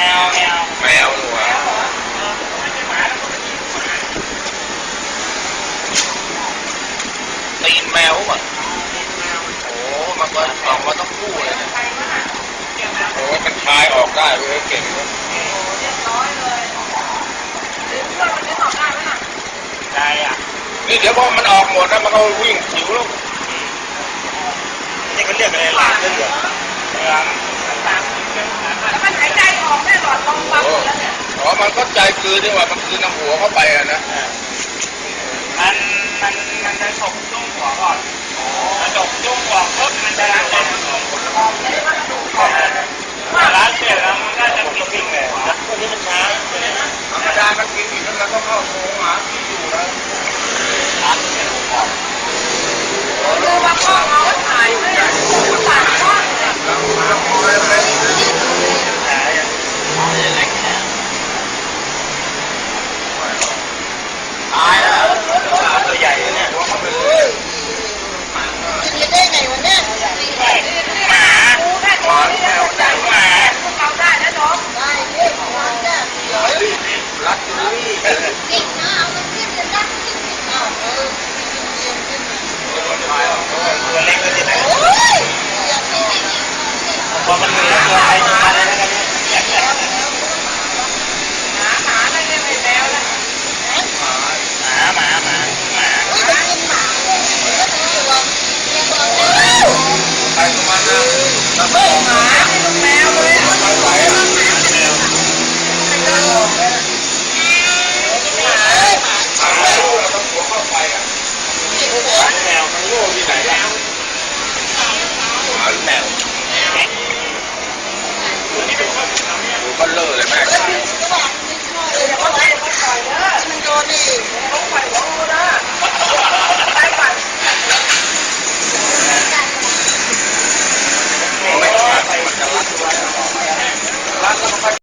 แมวหนูอ่ะตีนแมวป่ะโอ้มันก็ออกมาต้องคู่เลยโอ้มันคลายออกได้เลยเก่งเลยได้อ่ะนี่เดี๋ยวพอมันออกหมดแล้วมันก็วิ่งผิวแล้วนี่เขาเรียกอะไรหลาดเลือดแล้วมันหายใจออกได้หลอดลมปั๊บแล้วเนี่ยอ๋อมันก็ใจกลืนนี่ว่ามันคืนน้ำหัวเข้าไปอะนะมันจะฉกจุ้งหัวก่อนถ้าฉกจุ้งหัวปุ๊บมันจะล้างเลยล้างเสร็จแล้วมันก็จะกินเลยตัวนี้มันช้าธรรมดามันกินอีกแล้วมันก็เข้าโค้งหาที่อยู่แล้วดูว่าพ่อเขาถ่ายไม่ได้ปากพ่อตายแล้วตัวใหญ่เนี่ยกินได้ไงวะเนี่ยหมาดูได้ตัวนี้ได้หมาเราได้นะน้องได้เรื่องของมันเนี่ยรักอยู่นี่จริงนะเอามันขึ้นจะรักจริงอ้าวตัวเล็กตัวที่ไหนพอมันมีตัวใครตัวอะไรแล้วกันหมาอะไรเนี่ยไม่แล้วนะหมาจะกินหมาเลยตัวยังบอกเลยใครประมาณนั้นหมาไม่ต้องแมวเลยไม่ไหวอ่ะเราต้องหัวเข้าไปอ่ะแมวมันโง่ที่ไหนแล้วหมาแมวดูก็เลิศเลยแม่มันโดนดิต้องปล่อยหัวงูนะไปก่อนไม่ใช่มันจะรัดไว้รัดแล้วมัน